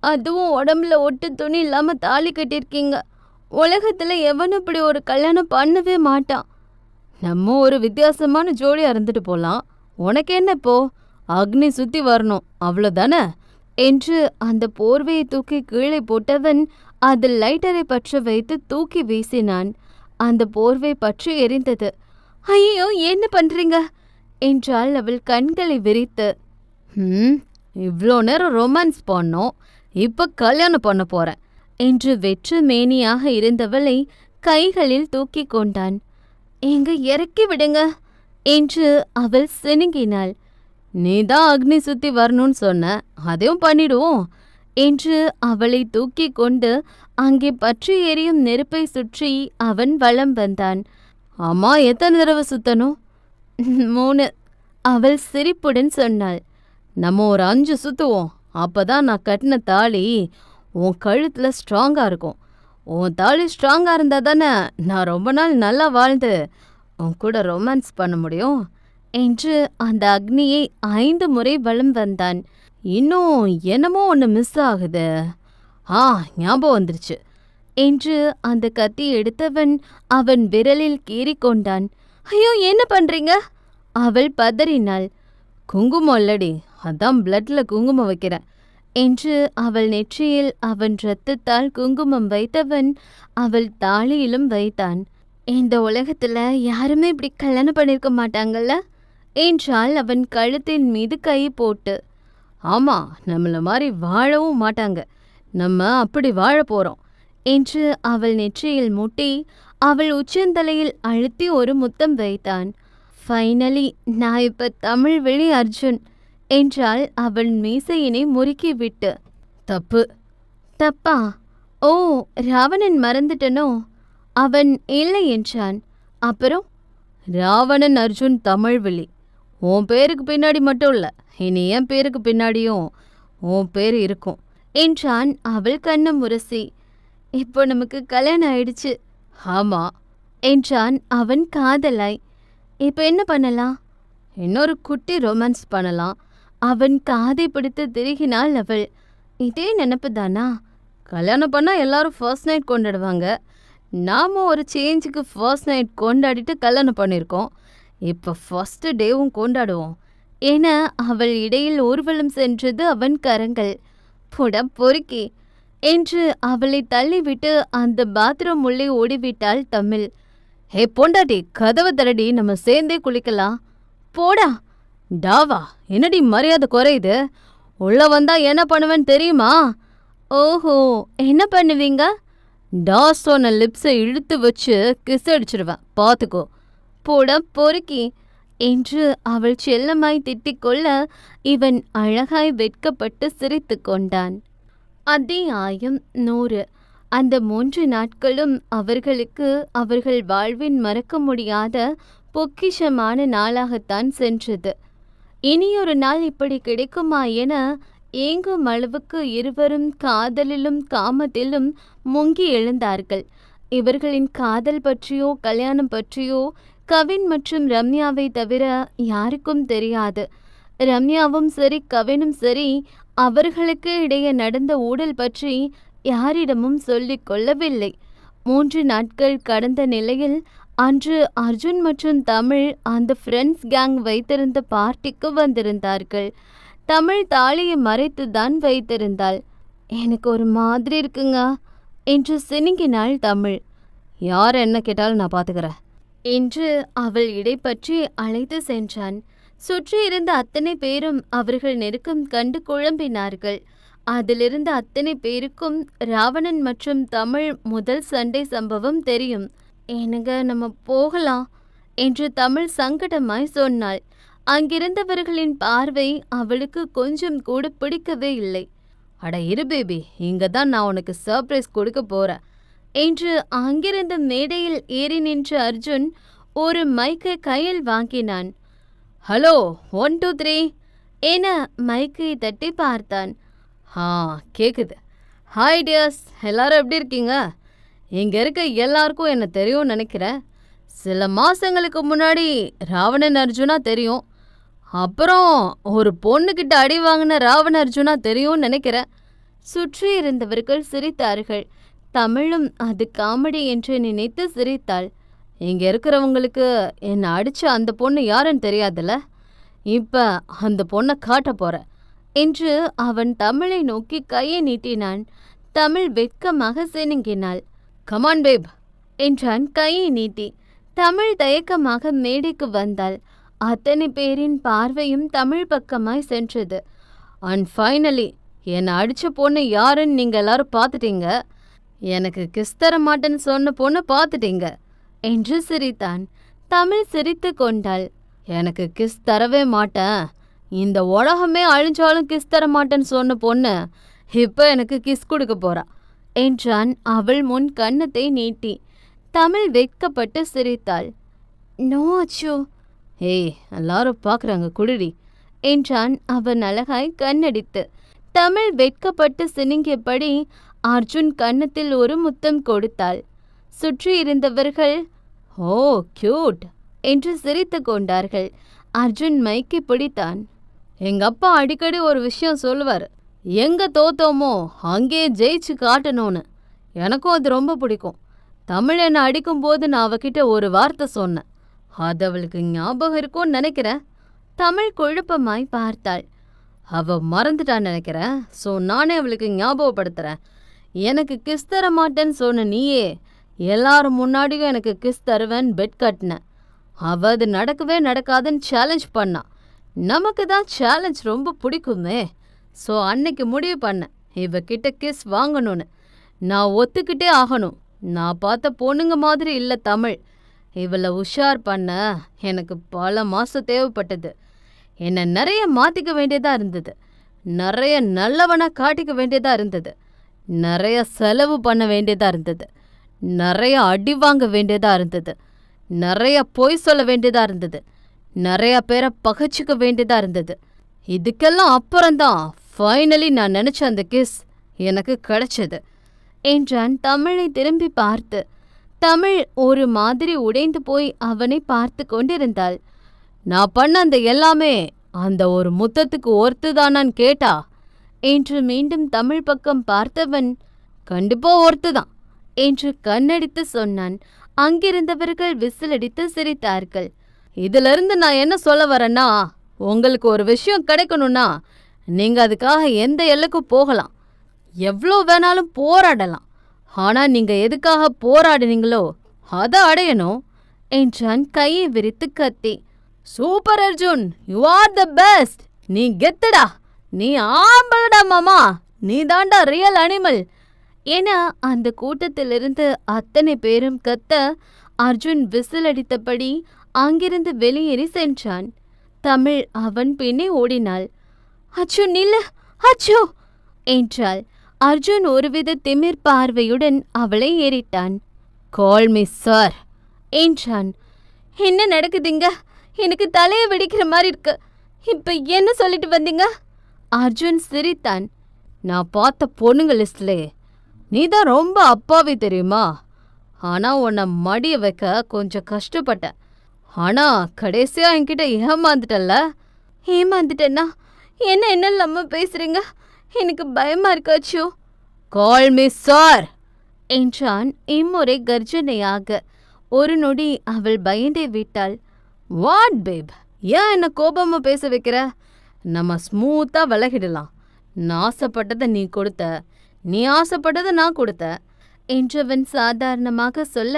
அதுவும் உடம்புல ஒட்டு துணி இல்லாமல் தாலி கட்டியிருக்கீங்க. உலகத்தில் எவனும் இப்படி ஒரு கல்யாணம் பண்ணவே மாட்டான். நம்ம ஒரு வித்தியாசமான ஜோடியாக இருந்துட்டு போகலாம். உனக்கு என்ன இப்போ? அக்னி சுற்றி வரணும், அவ்வளோதானே என்று அந்த போர்வையை தூக்கி கீழே போட்டவன் அதில் லைட்டரை பற்ற வைத்து தூக்கி வீசினான். அந்த போர்வை பற்றி எரிந்தது. ஐயோ, என்ன பண்றீங்க என்றாள் அவள் கண்களை விரித்து. இவ்வளோ நேரம் ரொமான்ஸ் பண்ணோம், இப்போ கல்யாணம் பண்ண போறேன் என்று வெற்று மேனியாக இருந்தவளை கைகளில் தூக்கி கொண்டான். எங்க இறக்கி விடுங்க என்று அவள் சினுங்கினாள். நீதான் அக்னி சுத்தி வரணும்னு சொன்ன, அதையும் பண்ணிடுவோம் என்று அவளை தூக்கி கொண்டு அங்கே பற்றி எரியும் நெருப்பை சுற்றி அவன் வலம் வந்தான். அம்மா, எத்தனை தடவை சுத்தணும்? 3 அவள் சிரிப்புடன் சொன்னாள். நம்ம ஒரு 5 சுத்துவோம். அப்பதான் நான் கட்டின தாலி உன் கழுத்தில் ஸ்ட்ராங்காக இருக்கும். உன் தாலி ஸ்ட்ராங்காக இருந்தால் தானே நான் ரொம்ப நாள் நல்லா வாழ்ந்து உன் கூட ரொமான்ஸ் பண்ண முடியும் என்று அந்த அக்னியை 5 முறை வலம் வந்தான். இன்னும் என்னமோ ஒன்று மிஸ் ஆகுது. ஞாபகம் வந்துருச்சு என்று அந்த கத்தி எடுத்தவன் அவன் விரலில் கீறிக்கொண்டான். ஐயோ, என்ன பண்றீங்க? அவள் பதறினாள். குங்குமம் இல்லடி, அதான் பிளட்ல குங்குமம் வைக்கிறேன் என்று அவள் நெற்றியில் அவன் இரத்தத்தால் குங்குமம் வைத்தவன் அவள் தாலியிலும் வைத்தான். இந்த உலகத்துல யாருமே இப்படி கல்யாணம் பண்ணிருக்க மாட்டாங்கல்ல என்றால் அவன் கழுத்தின் மீது கை போட்டு. ஆமா, நம்மள மாதிரி வாழவும் மாட்டாங்க, நம்ம அப்படி வாழ போறோம் என்று அவள் நெற்றியில் முட்டி அவள் உச்சந்தலையில் அழுத்தி ஒரு முத்தம் வைத்தான். ஃபைனலி நான் இப்ப தமிழ் விழி அர்ஜுன் என்றால் அவள் மீசையினை முறுக்கி விட்டு. தப்பு. தப்பா? ஓ, ராவணன் மறந்துட்டனோ? அவன் இல்லை என்றான். அப்புறம்? ராவணன் அர்ஜுன் தமிழ்விழி. உன் பேருக்கு பின்னாடி மட்டும் இல்லை, இனி என் பேருக்கு பின்னாடியும் உன் பேர் இருக்கும் என்றான் அவள் கண்ணம் உரசி. இப்போ நமக்கு கல்யாணம் ஆயிடுச்சு. ஆமா என்றான் அவன் காதலாய். இப்போ என்ன பண்ணலாம்? இன்னொரு குட்டி ரொமான்ஸ் பண்ணலாம். அவன் காதை பிடித்து திருகினாள் அவள். இதே நினப்பு தானா? கல்யாணம் பண்ணால் எல்லாரும் ஃபர்ஸ்ட் நைட் கொண்டாடுவாங்க. நாம் ஒரு சேஞ்சுக்கு ஃபர்ஸ்ட் நைட் கொண்டாடிட்டு கல்யாணம் பண்ணியிருக்கோம். இப்ப ஃபர்ஸ்ட் டேவும் கொண்டாடுவோம் என அவள் இடையில் ஊர்வலம் சென்றது அவன் கரங்கள். புட பொறுக்கி என்று அவளை தள்ளிவிட்டு அந்த பாத்ரூம் உள்ளே ஓடிவிட்டாள் தமிழ். ஹே பொண்டாட்டி, கதவை திறடி, நம்ம சேர்ந்தே குளிக்கலாம். போடா. டாவா, என்னடி மரியாதை குறையுது? உள்ள வந்தா என்ன பண்ணுவேன்னு தெரியுமா? ஓஹோ, என்ன பண்ணுவீங்க? டாஸோன லிப்ஸை இழுத்து வச்சு கிஸ் அடிச்சிருவேன், பார்த்துக்கோ. போட பொறுக்கி என்று அவள் செல்லமாய் திட்டிக்கொள்ள இவன் அழகாய் வெட்கப்பட்டு சிரித்து கொண்டான். அத்தியாயம் 100. அந்த 3 நாட்களும் அவர்களுக்கு அவர்கள் வாழ்வின் மறக்க முடியாத பொக்கிஷமான நாளாகத்தான் சென்றது. இனியொரு நாள் இப்படி கிடைக்குமா என ஏங்கும் அளவுக்கு இருவரும் காதலிலும் காமத்திலும் முங்கி எழுந்தார்கள். இவர்களின் காதல் பற்றியோ கல்யாணம் பற்றியோ கவின் மற்றும் ரம்யாவை தவிர யாருக்கும் தெரியாது. ரம்யாவும் சரி கவினும் சரி அவர்களுக்கு இடையே நடந்த ஊடல் பற்றி யாரிடமும் சொல்லிக் கொள்ளவில்லை. 3 நாட்கள் கடந்த நிலையில் அன்று அர்ஜுன் மற்றும் தமிழ் அந்த ஃப்ரெண்ட்ஸ் கேங் வைத்திருந்த பார்ட்டிக்கு வந்திருந்தார்கள். தமிழ் தாலியை மறைத்துதான் வைத்திருந்தாள். எனக்கு ஒரு மாதிரி இருக்குங்க என்று சினுங்கினாள் தமிழ். யார் என்ன கேட்டாலும் நான் பார்த்துக்கிறேன் என்று அவள் இடை பற்றி அழைத்து சென்றான். சுற்றி இருந்த அத்தனை பேரும் அவர்கள் நெருக்கம் கண்டு குழம்பினார்கள். அதிலிருந்த அத்தனை பேருக்கும் ராவணன் மற்றும் தமிழ் முதல் சண்டை சம்பவம் தெரியும். ஏனுங்க, நம்ம போகலாம் என்று தமிழ் சங்கடமாய் சொன்னாள். அங்கிருந்தவர்களின் பார்வை அவளுக்கு கொஞ்சம் கூட பிடிக்கவே இல்லை. அட இரு பேபி, இங்க தான் நான் உனக்கு சர்ப்ரைஸ் கொடுக்க போறேன் என்று அங்கிருந்த மேடையில் ஏறி நின்ற அர்ஜுன் ஒரு மைக்கை கையில் வாங்கினான். ஹலோ 1 2 3 என மைக்கை தட்டி பார்த்தான். கேக்குது. ஹாய் டியர்ஸ், எல்லாரும் எப்படி இருக்கீங்க? இங்க இருக்க எல்லாருக்கும் என்ன தெரியும்னு நினைக்கிறேன். சில மாசங்களுக்கு முன்னாடி ராவணன் அர்ஜுனா தெரியும். அப்புறம் ஒரு பொண்ணுக்கிட்ட அடி வாங்கின ராவண அர்ஜுனா தெரியும்னு நினைக்கிறேன். சுற்றி இருந்தவர்கள் சிரித்தார்கள். தமிழும் அது காமெடி என்று நினைத்து சிரித்தாள். இங்க இருக்கிறவங்களுக்கு என்னை அடிச்ச அந்த பொண்ணு யாருன்னு தெரியாதுல்ல? இப்ப அந்த பொண்ணை காட்ட போற என்று அவன் தமிழை நோக்கி கையை நீட்டினான். தமிழ் வெட்கமாக சினுங்கினாள். கமான் பேப் என்றான் கையை நீட்டி. தமிழ் தயக்கமாக மேடைக்கு வந்தாள். அத்தனை பேரின் பார்வையும் தமிழ் பக்கமாய் சென்றது. அண்ட் ஃபைனலி என்னை அடிச்ச பொண்ணு யாருன்னு நீங்க எல்லாரும் பார்த்துட்டீங்க. எனக்கு கிஸ் தர மாட்டேன்னு சொன்ன பொண்ணு பார்த்துட்டீங்க என்று சிரித்தான். தமிழ் சிரித்து கொண்டாள். எனக்கு கிஸ் தரவே மாட்டேன், இந்த உலகமே அழிஞ்சாலும் கிஸ் தர மாட்டேன்னு சொன்ன பொண்ணு இப்போ எனக்கு கிஸ் கொடுக்க போறா என்றான் அவள் முன் கன்னத்தை நீட்டி. தமிழ் வெட்கப்பட்டு சிரித்தாள். நோ அச்சு. ஏய், எல்லாரும் பார்க்குறாங்க, குடிடி என்றான் அவன் அழகாய் கண்ணடித்து. தமிழ் வெட்கப்பட்டு சினுங்கியபடி அர்ஜுன் கன்னத்தில் ஒரு முத்தம் கொடுத்தாள். சுற்றி இருந்தவர்கள் ஓ கியூட் என்று சிரித்து கொண்டார்கள். அர்ஜுன் மைக்கை பிடித்தான். எங்க அப்பா அடிக்கடி ஒரு விஷயம் சொல்லுவார், எங்க தோத்தோமோ அங்கே ஜெயிச்சு காட்டணும்னு. எனக்கும் அது ரொம்ப பிடிக்கும். தமிழ் என்னை அடிக்கும்போது நான் அவகிட்ட ஒரு வார்த்தை சொன்னேன், அது அவளுக்கு ஞாபகம் இருக்கும்னு நினைக்கிறேன். தமிழ் குழப்பமாய் பார்த்தாள். அவ மறந்துட்டான்னு நினைக்கிறேன். ஸோ நானே அவளுக்கு ஞாபகப்படுத்துறேன். எனக்கு கிஸ் தர மாட்டேன்னு சொன்ன நீயே எல்லாரும் முன்னாடியும் எனக்கு கிஸ் தருவேன்னு பெட் கட்டின. அவ அது நடக்கவே நடக்காதுன்னு சேலஞ்ச் பண்ணா. நமக்கு தான் சேலஞ்ச் ரொம்ப பிடிக்குமே. ஸோ அன்னைக்கு முடிவு பண்ணேன், இவகிட்ட கிஸ் வாங்கணும்னு. நான் ஒத்துக்கிட்டே ஆகணும். நான் பார்த்த பொண்ணுங்க மாதிரி இல்லை தமிழ். இவளை உஷார் பண்ண எனக்கு பல மாதம் தேவைப்பட்டது. என்னை நிறைய மாற்றிக்க வேண்டியதாக இருந்தது. நிறைய நல்லவனாக காட்டிக்க வேண்டியதாக இருந்தது. நிறைய செலவு பண்ண வேண்டியதாக இருந்தது. நிறைய அடி வாங்க வேண்டியதாக இருந்தது. நிறைய பொய் சொல்ல வேண்டியதாக இருந்தது. நிறைய பேரை பகைச்சிக்க வேண்டியதாக இருந்தது. இதுக்கெல்லாம் அப்புறம்தான் ஃபைனலி நான் நினச்ச அந்த கிஸ் எனக்கு கிடைச்சது என்றான் தமிழை திரும்பி பார்த்து. தமிழ் ஒரு மாதிரி உடைந்து போய் அவனை பார்த்து கொண்டிருந்தாள். நான் பண்ண அந்த எல்லாமே அந்த ஒரு முத்தத்துக்கு ஒர்த்துதானான்னு கேட்டா என்று மீண்டும் தமிழ் பக்கம் பார்த்தவன், கண்டிப்பா ஒர்த்துதான் என்று கண்ணடித்து சொன்னான். அங்கிருந்தவர்கள் விசிலடித்து சிரித்தார்கள். இதுல இருந்து நான் என்ன சொல்ல வரேன்னா, உங்களுக்கு ஒரு விஷயம் கிடைக்கணும்னா நீங்க அதுக்காக எந்த எல்லைக்கும் போகலாம், எவ்வளோ வேணாலும் போராடலாம். ஆனா நீங்க எதுக்காக போராடுனீங்களோ அதை அடையணும் என்றான் கையை விரித்து கத்தி. Super Arjun, you are the best. நீ கெத்துடா, நீ ஆம்பளடா மாமா, நீ தாண்டா ரியல் அனிமல் என அந்த கூட்டத்திலிருந்து அத்தனை பேரும் கத்த அர்ஜுன் விசில் அடித்தபடி அங்கிருந்து வெளியேறி சென்றான். தமிழ் அவன் பின்னே ஓடினாள். அச்சோ நில்லு, அச்சோ என்றாள். அர்ஜுன் ஒருவித திமிர் பார்வையுடன் அவளை ஏறிட்டான். கால் மீ சார் என்றான். என்ன நடக்குதுங்க? எனக்கு தலையை வெடிக்கிற மாதிரி இருக்கு. இப்ப என்ன சொல்லிட்டு வந்தீங்க? அர்ஜுன் சிரித்தான். நான் பார்த்த பொண்ணுங்க லிஸ்ட்லே நீதான் ரொம்ப அப்பாவி தெரியுமா? ஆனா உன்னை மடிய வைக்க கொஞ்சம் கஷ்டப்பட்டேன். ஆனா கடைசியா என்கிட்ட ஏமாந்துட்டல்ல. ஏமாந்துட்டேன்னா என்ன என்ன இல்லாம பேசுறீங்க? எனக்கு பயமா இருக்காச்சு. கால் மீ சார் என்றான் இம்முறை கர்ஜனையாக. ஒரு நொடி அவள் பயந்தே விட்டாள். வாட் பேப், ஏன் என்ன கோபமா பேச வைக்கிற? நம்ம ஸ்மூத்தா விலகிடலாம். நான் ஆசைப்பட்டதை நீ கொடுத்த, நீ ஆசைப்பட்டதை நான் கொடுத்த என்றவன் சாதாரணமாக சொல்ல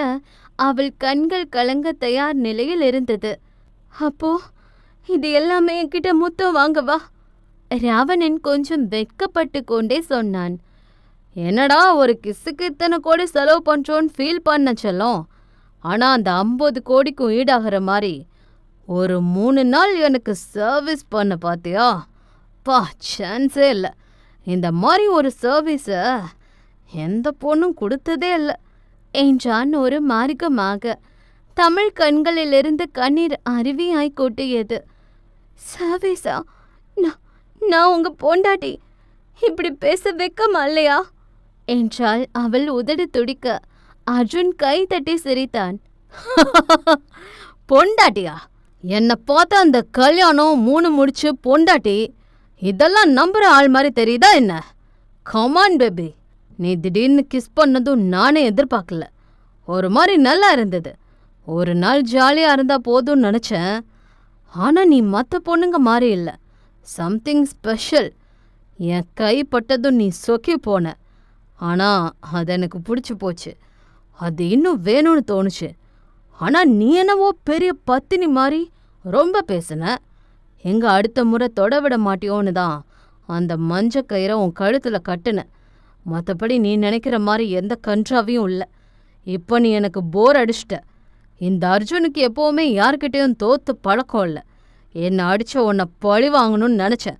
அவள் கண்கள் கலங்க தயார் நிலையில் இருந்தது. அப்போ இது எல்லாமே என்கிட்ட முத்தம் வாங்கவா? ராவணன் கொஞ்சம் வெட்கப்பட்டு கொண்டே சொன்னான். என்னடா ஒரு கிஸ்ஸுக்கு இத்தனை கோடி செலவு பண்றோன்னு ஃபீல் பண்ண செல்லம். ஆனா அந்த 50 கோடிக்கும் ஈடாகிற மாதிரி ஒரு 3 நாள் எனக்கு சர்வீஸ் பண்ண பாத்தியா? பா, சான்ஸே இல்லை. இந்த மாதிரி ஒரு சர்வீஸை எந்த பொண்ணும் கொடுத்ததே இல்லை என்றான் ஒரு மார்க்கமாக. தமிழ் கண்களிலிருந்து கண்ணீர் அருவியாய் கொட்டியது. சர்வீஸா? நான் உங்க பொண்டாட்டி, இப்படி பேச வெக்கமா இல்லையா என்றாள் அவள் உதடு துடிக்க. அர்ஜுன் கை தட்டி சிரித்தான். பொண்டாட்டியா? என்னை பார்த்தா அந்த கல்யாணம் 3 முடிச்சு பொண்டாட்டி இதெல்லாம் நம்புற ஆள் மாதிரி தெரியுதா என்ன? கமான் பேபி, நீ திடீர்னு கிஸ் பண்ணதும் நானே எதிர்பார்க்கல. ஒரு மாதிரி நல்லா இருந்தது. ஒரு நாள் ஜாலியா இருந்தா போதும்னு நினைச்சேன். ஆனா நீ மற்ற பொண்ணுங்க மாதிரி இல்லை, சம்திங் ஸ்பெஷல். என் கை பட்டதும் நீ சொக்கி போன. ஆனா அது எனக்கு பிடிச்சி போச்சு. அது இன்னும் வேணும்னு தோணுச்சு. ஆனா நீ என்னவோ பெரிய பத்தினி மாதிரி ரொம்ப பேசுன. எங்க அடுத்த முறை தொட விட மாட்டியோன்னு தான் அந்த மஞ்ச கயிறை உன் கழுத்துல கட்டுன. மற்றபடி நீ நினைக்கிற மாதிரி எந்த கன்றாவையும் இல்லை. இப்போ நீ எனக்கு போர் அடிச்சிட்ட. இந்த அர்ஜுனுக்கு எப்போவுமே யார்கிட்டையும் தோத்து பழக்கம் இல்லை. என்னை அடிச்ச உன்னை பழி வாங்கணும்னு நினச்சேன்.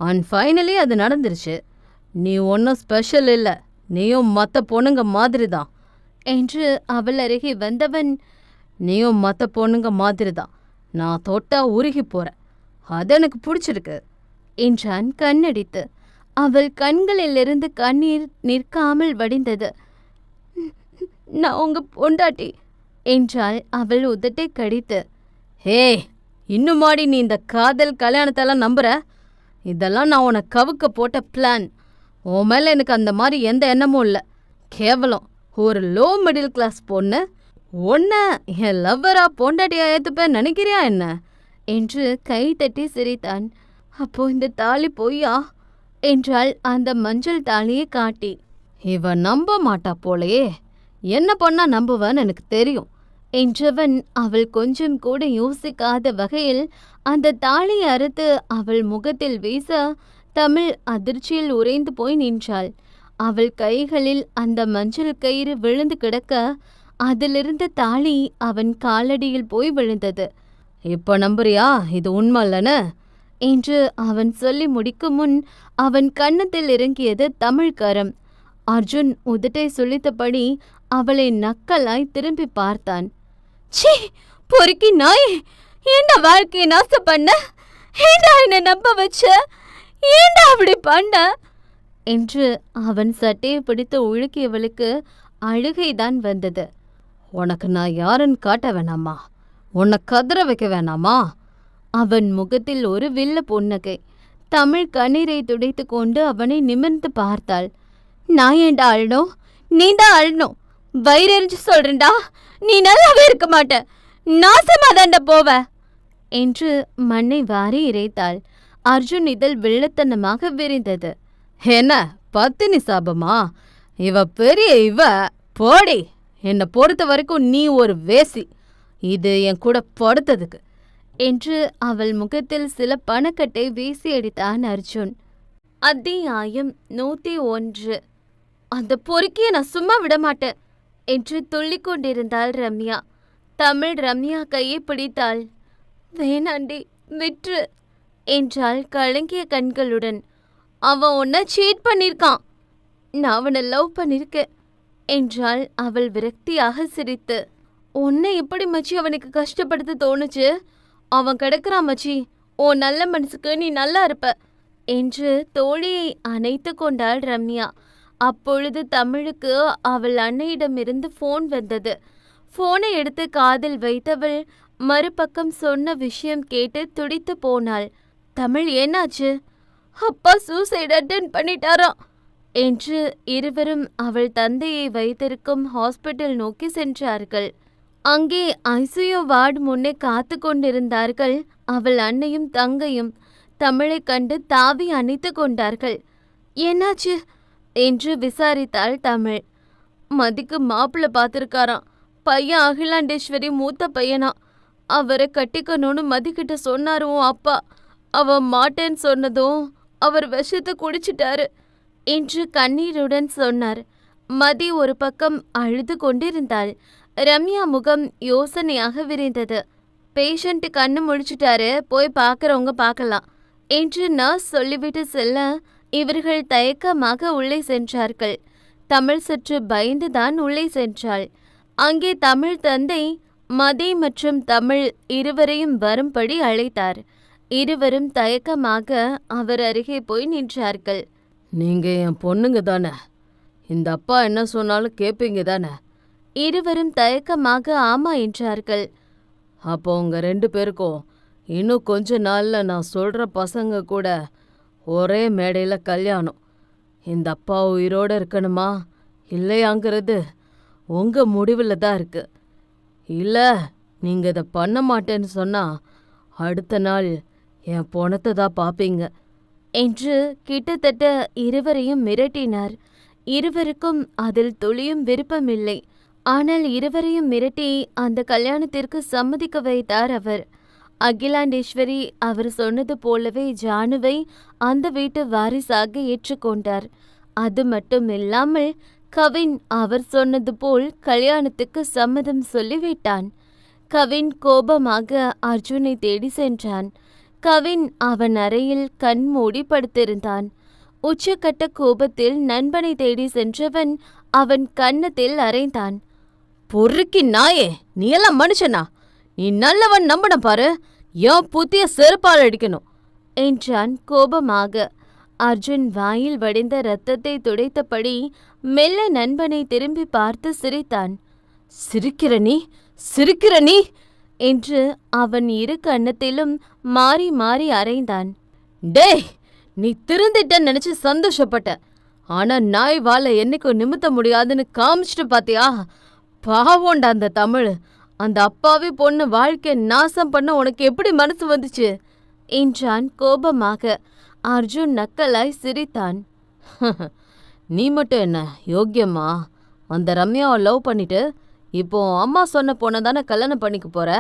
அண்ட் ஃபைனலி அது நடந்துருச்சு. நீ ஒன்றும் ஸ்பெஷல் இல்லை, நீயும் மற்ற பொண்ணுங்க மாதிரி தான் என்று அவள் அருகே வந்தவன். நீயும் மற்ற பொண்ணுங்க மாதிரி தான். நான் தொட்டா உருகி போகிறேன். அது எனக்கு பிடிச்சிருக்கு என்றான் கண்ணடித்து. அவள் கண்களிலிருந்து கண்ணீர் நிற்காமல் வடிந்தது. நான் உங்க பொண்டாட்டி என்றாள் அவள் உதட்டை கடித்து. ஹே, இன்னுமாடி நீ இந்த காதல் கல்யாணத்தெல்லாம் நம்புற? இதெல்லாம் நான் உன்னை கவுக்க போட்ட பிளான். உன் மேலே எனக்கு அந்த மாதிரி எந்த எண்ணமும் இல்லை. கேவலம் ஒரு லோ மிடில் கிளாஸ் பொண்ணு ஒன்ன என் லவ்வரா பொண்டாட்டியா ஏத்துப்பேன் நினைக்கிறியா என்ன என்று கை தட்டி சிரித்தான். அப்போ இந்த தாலி பொய்யா என்றாள் அந்த மஞ்சள் தாலியை காட்டி. இவ நம்ப மாட்டா போலையே. என்ன பண்ணா நம்புவான்னு எனக்கு தெரியும் என்றவன் அவள் கொஞ்சம் கூட யோசிக்காத வகையில் அந்த தாலியை அறுத்து அவள் முகத்தில் வீச தமிழ் அதிர்ச்சியில் உறைந்து போய் நின்றாள். அவள் கைகளில் அந்த மஞ்சள் கயிறு விழுந்து கிடக்க அதிலிருந்த தாலி அவன் காலடியில் போய் விழுந்தது. இப்போ நம்புறியா இது உண்மை இல்லைன்னு என்று அவன் சொல்லி முடிக்கும் முன் அவன் கன்னத்தில் இறங்கியது தமிழ் கரம். அர்ஜுன் உதட்டை சுளித்தபடி அவளை நக்கலாய் திரும்பி பார்த்தான். சீ, பொறுக்கி நாய், ஏண்டா வாழ்க்கையை நாசம் பண்ண? ஏண்டா என்னை நம்ப வச்ச? ஏண்டா அப்படி பண்ண என்று அவன் சட்டையை பிடித்து உழுக்கியவளுக்கு அழுகைதான் வந்தது. உனக்கு நான் யாருன்னு காட்ட வேணாமா? உன்னை கதற வைக்க வேணாமா? அவன் முகத்தில் ஒரு வில்ல புன்னகை. தமிழ் கண்ணீரை துடைத்து கொண்டு அவனை நிமிர்ந்து பார்த்தாள். நான் ஏண்டா அழணும்? நீதான் அழணும். வயிறெறிஞ்சு சொல்றேன்டா, நீ நல்லாவே இருக்க மாட்ட. நாசமாதாண்டா போவ என்று மண்ணை வாரி இறைத்தாள். அர்ஜுன் இதழ் வெள்ளத்தனமாக விரிந்தது. என்ன பத்தினி சாபமா? இவ பெரிய போடி. என்னை பொறுத்த வரைக்கும் நீ ஒரு வேசி. இது என் கூட படுத்ததுக்கு என்று அவள் முகத்தில் சில பணக்கட்டை வீசி அடித்தான் அர்ஜுன். அத்தியாயம் 101. அந்த பொறுக்கிய நான் சும்மா விடமாட்டேன் என்று துள்ளிக் கொண்டிருந்தாள் ரம்யா. தமிழ் ரம்யா கையை பிடித்தாள். வேணாண்டி, விற்று என்றாள் கலங்கிய கண்களுடன். அவன் உன்னை சீட் பண்ணியிருக்கான். நான் அவனை லவ் பண்ணியிருக்கேன் என்றாள் அவள் விரக்தியாக சிரித்து. உன்னை எப்படி மச்சி அவனுக்கு கஷ்டப்படுத்த தோணுச்சு? அவன் கிடக்குறான் மச்சி. ஓ நல்ல மனசுக்கு நீ நல்லா இருப்ப என்று தோழியை அணைத்து கொண்டாள் ரம்யா. அப்பொழுது தமிழுக்கு அவள் அன்னையிடமிருந்து ஃபோன் வந்தது. ஃபோனை எடுத்து காதில் வைத்தவள் மறுபக்கம் சொன்ன விஷயம் கேட்டு துடித்து போனாள். தமிழ், என்னாச்சு? அப்பா சூசைட் அட்டென்ட் பண்ணிட்டாராம் என்று இருவரும் அவள் தந்தையை வைத்திருக்கும் ஹாஸ்பிட்டல் நோக்கி சென்றார்கள். அங்கே ஐசியூ வார்டு முன்னே காத்து கொண்டிருந்தார்கள் அவள் அன்னையும் தங்கையும். தமிழை கண்டு தாவி அணைத்து கொண்டார்கள். என்னாச்சு என்று விசாரித்தாள் தமிழ். மதிக்கு மாப்பிள்ளை பார்த்துருக்காராம். பையன் அகிலாண்டேஸ்வரி மூத்த பையனா. அவரை கட்டிக்கணும்னு மதிக்கிட்ட சொன்னாரும் அப்பா. அவன் மாட்டேன்னு சொன்னதும் அவர் விஷத்தை குடிச்சிட்டாரு என்று கண்ணீருடன் சொன்னார். மதி ஒரு பக்கம் அழுது கொண்டிருந்தாள். ரம்யா முகம் யோசனையாக விரிந்தது. பேஷண்ட் கண்ணு முழிச்சிட்டாரு, போய் பார்க்குறவங்க பார்க்கலாம் என்று நர்ஸ் சொல்லிவிட்டு செல்ல இவர்கள் தயக்கமாக உள்ளே சென்றார்கள். தமிழ் சற்று பயந்துதான் உள்ளே சென்றாள். அங்கே தமிழ் தந்தை மதி மற்றும் தமிழ் இருவரையும் வரும்படி அழைத்தார். இருவரும் தயக்கமாக அவர் அருகே போய் நின்றார்கள். நீங்க என் பொண்ணுங்க தானே? இந்த அப்பா என்ன சொன்னாலும் கேட்பீங்க தானே? இருவரும் தயக்கமாக ஆமா என்றார்கள். அப்போ உங்க 2 பேருக்கும் இன்னும் கொஞ்ச நாள்ல நான் சொல்ற பசங்க கூட ஒரே மேடையில கல்யாணம். இந்த அப்பா உயிரோட இருக்கணுமா இல்லையாங்கிறது உங்க முடிவில் தான் இருக்கு. இல்ல நீங்க இதை பண்ண மாட்டேன்னு சொன்னா அடுத்த நாள் என் பொணத்தை தான் பார்ப்பீங்க என்று கிட்டத்தட்ட இருவரையும் மிரட்டினார். இருவருக்கும் அதில் துளியும் விருப்பமில்லை. ஆனால் இருவரையும் மிரட்டி அந்த கல்யாணத்திற்கு சம்மதிக்க வைத்தார் அவர். அகிலாண்டேஸ்வரி அவர் சொன்னது போலவே ஜானுவை அந்த வீட்டு வாரிசாக ஏற்றுக்கொண்டார். அது மட்டும் இல்லாமல் கவின் அவர் சொன்னது போல் கல்யாணத்துக்கு சம்மதம் சொல்லிவிட்டான். கவின் கோபமாக அர்ஜுனை தேடி சென்றான். கவின் அவன் அறையில் கண் மூடி படுத்திருந்தான். உச்சக்கட்ட கோபத்தில் நண்பனை தேடி சென்றவன் அவன் கன்னத்தில் அறைந்தான். பொறுக்கி நாயே, நீ எல்லாம் மனுஷனா? நீ நல்லவன் நம்பன பாரு, ஏன் புத்திய செருப்பால் அடிக்கணும் என்றான் கோபமாக. அர்ஜுன் வாயில் வடிந்த இரத்தத்தை துடைத்தபடி மெல்ல நண்பனை திரும்பி பார்த்து சிரித்தான். சிரிக்கிற நீ என்று அவன் இரு கன்னத்திலும் மாறி மாறி அறைந்தான். டேய், நீ திருந்திட்ட நினைச்சு சந்தோஷப்பட்ட. ஆனா நாய் வாழை என்னைக்கும் நிமித்த முடியாதுன்னு காமிச்சிட்டு பாத்தியா? பாவோண்டா அந்த தமிழ். அந்த அப்பாவி பொண்ணு வாழ்க்கை நாசம் பண்ண உனக்கு எப்படி மனசு வந்துச்சு என்றான் கோபமாக. அர்ஜுன் நக்கலாய் சிரித்தான். நீ மட்டும் என்ன யோக்கியம்மா? அந்த ரம்யாவை லவ் பண்ணிட்டு இப்போ அம்மா சொன்ன பொண்ணை தானே கல்யாணம் பண்ணிக்க போற?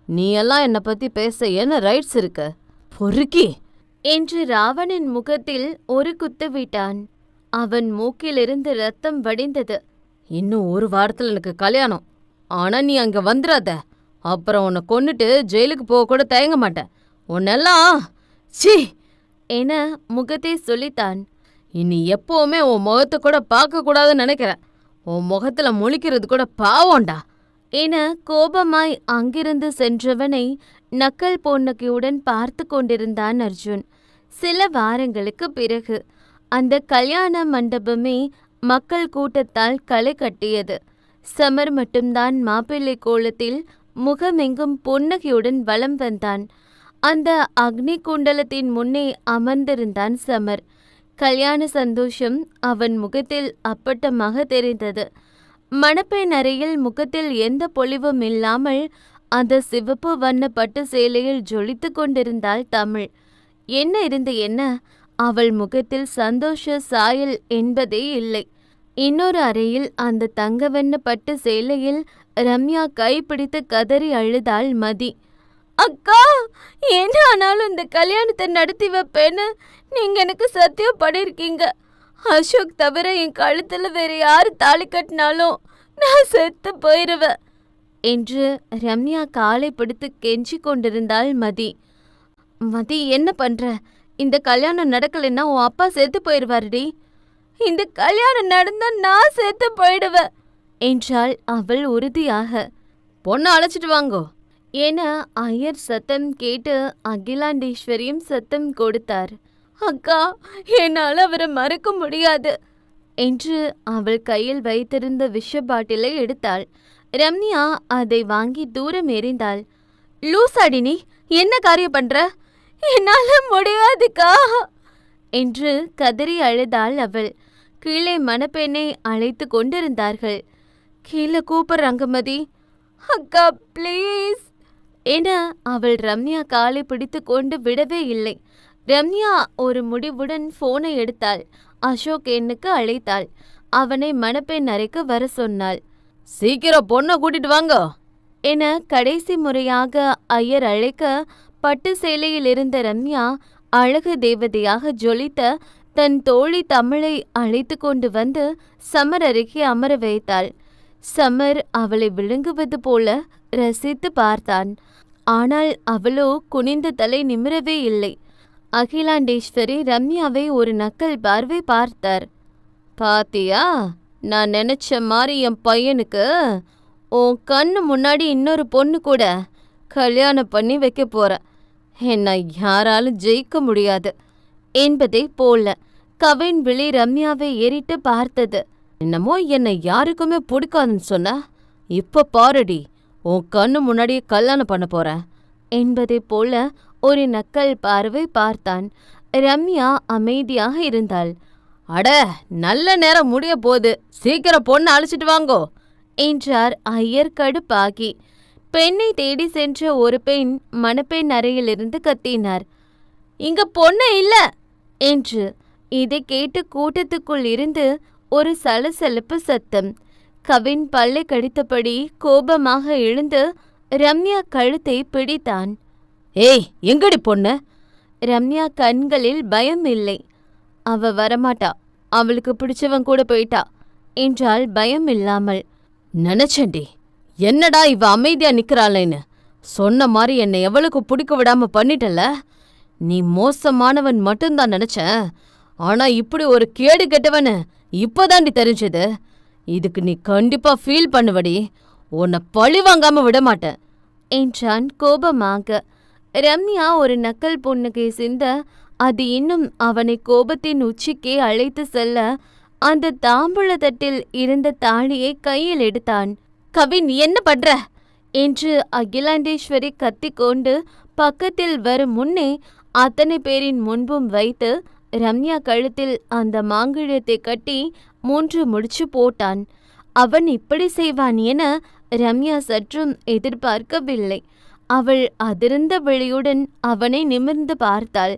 நீ எல்லாம் என்னை பத்தி பேச என்ன ரைட்ஸ் இருக்கு? பொறுக்கி என்று ராவணன் முகத்தில் ஒரு குத்து விட்டான். அவன் மூக்கிலிருந்து ரத்தம் வடிந்தது. இன்னும் 1 வாரத்துல எனக்கு கல்யாணம். ஆனா நீ அங்க வந்துடாத. அப்புறம் உன்னை கொன்னுட்டு ஜெயிலுக்கு போக கூட தயங்க மாட்டேன். உன்னெல்லாம் சி என முகத்தை சொல்லித்தான். இனி எப்பவுமே உன் முகத்தை கூட பார்க்க கூடாதுன்னு நினைக்கிறேன். உன் முகத்துல முழிக்கிறது கூட பாவம்டா என கோபமாய் அங்கிருந்து சென்றவனை நக்கல் புன்னகையுடன் பார்த்து கொண்டிருந்தான் அர்ஜுன். சில வாரங்களுக்கு பிறகு அந்த கல்யாண மண்டபமே மக்கள் கூட்டத்தால் களை கட்டியது. சமர் மட்டும்தான் மாப்பிள்ளை கோலத்தில் முகமெங்கும் புன்னகையுடன் வலம் வந்தான். அந்த அக்னி குண்டலத்தின் முன்னே அமர்ந்திருந்தான் சமர். கல்யாண சந்தோஷம் அவன் முகத்தில் அப்பட்டமாக தெரிந்தது. மணப்பெண் அறையில் முகத்தில் எந்த பொலிவும் இல்லாமல் அந்த சிவப்பு வண்ண பட்டு சேலையில் ஜொலித்து கொண்டிருந்தாள் தமிழ். என்ன இருந்து என்ன, அவள் முகத்தில் சந்தோஷ சாயல் என்பதே இல்லை. இன்னொரு அறையில் அந்த தங்க வண்ண பட்டு சேலையில் ரம்யா கைப்பிடித்து கதறி அழுதாள் மதி. அக்கா, என்ன ஆனாலும் இந்த கல்யாணத்தை நடத்தி வைப்பேன்னு நீங்க எனக்கு சத்தியம் பண்ணிருக்கீங்க. அசோக் தவிர என் கழுத்துல வேற யாரு தாலி கட்டினாலும் நான் செத்து போயிருவேன் என்று ரம்யா காலை பிடித்து கெஞ்சி கொண்டிருந்தாள் மதி. மதி, என்ன பண்ற? இந்த கல்யாணம் நடக்கலைன்னா உன் அப்பா செத்து போயிடுவாருடி. இந்த கல்யாணம் நடந்தா நான் செத்து போயிடுவேன் என்றாள் அவள் உறுதியாக. பொண்ணை அழைச்சிட்டு வாங்கோ என ஐயர் சத்தம் கேட்டு அகிலாண்டேஸ்வரியும் சத்தம் கொடுத்தார். அக்கா, என்னால் அவரை மறக்க முடியாது என்று அவள் கையில் வைத்திருந்த விஷ பாட்டிலை எடுத்தாள். ரம்யா அதை வாங்கி தூரம் எறிந்தாள். லூசாடி நீ, என்ன காரியம் பண்ற? என்னால முடியாதுக்கா என்று கதறி அழுதாள் அவள். கீழே மணப்பெண்ணை அழைத்து கொண்டிருந்தார்கள். கீழே கூப்பிடுறாங்க மதி. அக்கா ப்ளீஸ் என அவள் ரம்யா காலை பிடித்து கொண்டு விடவே இல்லை. ரம்யா ஒரு முடிவுடன் போனை எடுத்தாள். அசோக் எண்ணுக்கு அழைத்தாள். அவனை மணப்பெண் அறைக்கு வர சொன்னாள். சீக்கிரம் பொண்ணை கூட்டிட்டு வாங்க என கடைசி முறையாக ஐயர் அழைக்க பட்டு சேலையில் இருந்த ரம்யா அழகு தேவதையாக ஜொலித்த தன் தோழி தமிழை அழைத்து கொண்டு வந்து சமர் அருகே அமர வைத்தாள். சமர் அவளை விழுங்குவது போல ரசித்து பார்த்தான். ஆனால் அவளோ குனிந்த தலை நிமிரவே இல்லை. அகிலாண்டேஸ்வரி ரம்யாவை ஒரு நக்கல் பார்வை பார்த்தார். பாத்தியா, நான் நினைச்ச மாதிரி என் பையனுக்கு உன் கண்ணு முன்னாடி இன்னொரு பொண்ணு கூட கல்யாணம் பண்ணி வைக்க போற. என்னை யாராலும் ஜெயிக்க முடியாது என்பதை போல கவின் விழி ரம்யாவை ஏறிட்டு பார்த்தது. என்னமோ என்னை யாருக்குமே பிடிக்காதுன்னு சொன்ன, இப்ப பாருடி, உன் கண்ணு முன்னாடியே கல்யாணம் பண்ண போற என்பதை போல ஒரு நக்கல் பார்வை பார்த்தான். ரம்யா அமைதியாக இருந்தாள். அட, நல்ல நேரம் முடிய போகுது, சீக்கிரம் பொண்ணை அழைச்சிட்டு வாங்கோ என்றார் ஐயர் கடுப்பாகி. பெண்ணை தேடி சென்ற ஒரு பெண் மணப்பெண் அறையிலிருந்து கத்தினார். இங்க பொண்ணு இல்ல என்று. இதை கேட்டு கூட்டத்துக்குள் இருந்து ஒரு சலசலப்பு சத்தம். கவின் பல்லை கடித்தபடி கோபமாக எழுந்து ரம்யா கழுத்தை பிடித்தான். ஏய், எங்கடி பொண்ணு? ரம்யா கண்களில் பயம் இல்லை. அவ வரமாட்டா, அவளுக்கு பிடிச்சவன் கூட போயிட்டா என்றால் பயம் இல்லாமல். நினைச்சேன்டி, என்னடா இவ அமைதியா நிக்கிறாளேன்னு. சொன்ன மாதிரி என்னை எவளுக்கு பிடிக்க விடாம பண்ணிட்டல. நீ மோசமானவன் மட்டும்தான் நினைச்சேன். ஆனா இப்படி ஒரு கேடு கெட்டவனு இப்பதாண்டி தெரிஞ்சது. இதுக்கு நீ கண்டிப்பா ஃபீல் பண்ணுவடி. உன்னை பழி வாங்காம விட மாட்டேன் என்றான் கோபமாக. ரம்யா ஒரு நக்கல் புன்னகை சிந்த அது இன்னும் அவனை கோபத்தின் உச்சிக்கே அழைத்து செல்ல அந்த தாம்பூல தட்டில் இருந்த தாலியை கையில் எடுத்தான். கவின், என்ன பண்ற என்று அகிலாண்டேஸ்வரி கத்திக்கொண்டு பக்கத்தில் வரும் முன்னே அத்தனை பேரின் முன்பும் வைத்து ரம்யா கழுத்தில் அந்த மாங்கிழத்தை கட்டி 3 முடிச்சு போட்டான். அவன் இப்படி செய்வான் என ரம்யா சற்றும் எதிர்பார்க்கவில்லை. அவள் அதிர்ந்த விழியுடன் அவனை நிமிர்ந்து பார்த்தாள்.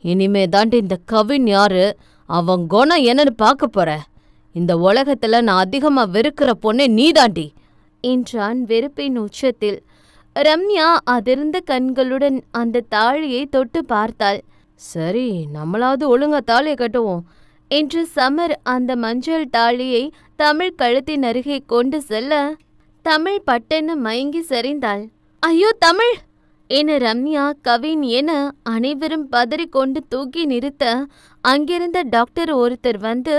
இனிமே தாண்டி இந்த கவின் யாரு, அவன் குணம் என்னன்னு பார்க்க போற. இந்த உலகத்துல நான் அதிகமா வெறுக்கிற பொண்ணே நீதாண்டி என்றான் வெறுப்பின் உச்சத்தில். ரம்யா அதிர்ந்த கண்களுடன் அந்த தாழியை தொட்டு பார்த்தாள். சரி, நம்மளாவது ஒழுங்கா தாலியை கட்டுவோம் என்று சமர் அந்த மஞ்சள் தாலியை தமிழ் கழுத்தின் அருகே கொண்டு செல்ல தமிழ் பட்டென மயங்கி சரிந்தாள். ஐயோ தமிழ் என ரம்யா கவின் என அனைவரும் பதறிக்கொண்டு தூக்கி நிறுத்த அங்கிருந்த டாக்டர் ஒருத்தர் வந்து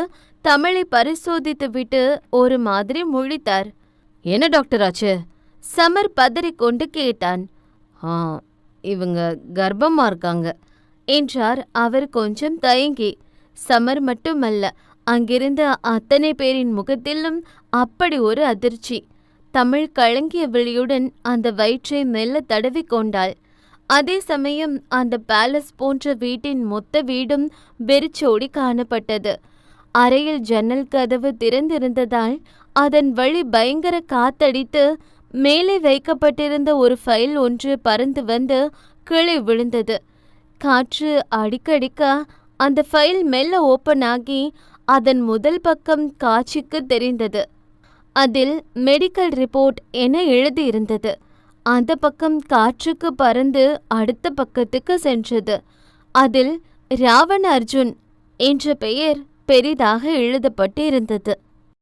தமிழை பரிசோதித்துவிட்டு ஒரு மாதிரி முழித்தார். என்ன டாக்டர் ஆச்சு? சமர் பதறிக்கொண்டு கேட்டான். இவங்க கர்ப்பமா இருக்காங்க என்றார் அவர் கொஞ்சம் தயங்கி. சமர் மட்டுமல்ல, அங்கிருந்த அத்தனை பேரின் முகத்திலும் அப்படி ஒரு அதிர்ச்சி. தமிழ் கலங்கிய விழியுடன் அந்த வயிற்றை மெல்ல தடவி கொண்டாள். அதே சமயம் அந்த பேலஸ் போன்ற வீட்டின் மொத்த வீடும் வெறிச்சோடி காணப்பட்டது. அறையில் ஜன்னல் கதவு திறந்திருந்ததால் அதன் வழி பயங்கர காத்தடித்து மேலே வைக்கப்பட்டிருந்த ஒரு ஃபைல் ஒன்று பறந்து வந்து கீழே விழுந்தது. காற்று அடிக்கடிக்க அந்த ஃபைல் மெல்ல ஓப்பன் ஆகி அதன் முதல் பக்கம் காட்சிக்கு தெரிந்தது. அதில் மெடிக்கல் ரிப்போர்ட் என எழுதியிருந்தது. அந்த பக்கம் காற்றுக்கு பறந்து அடுத்த பக்கத்துக்கு சென்றது. அதில் ராவண அர்ஜுன் என்ற பெயர் பெரிதாக எழுதப்பட்டு இருந்தது.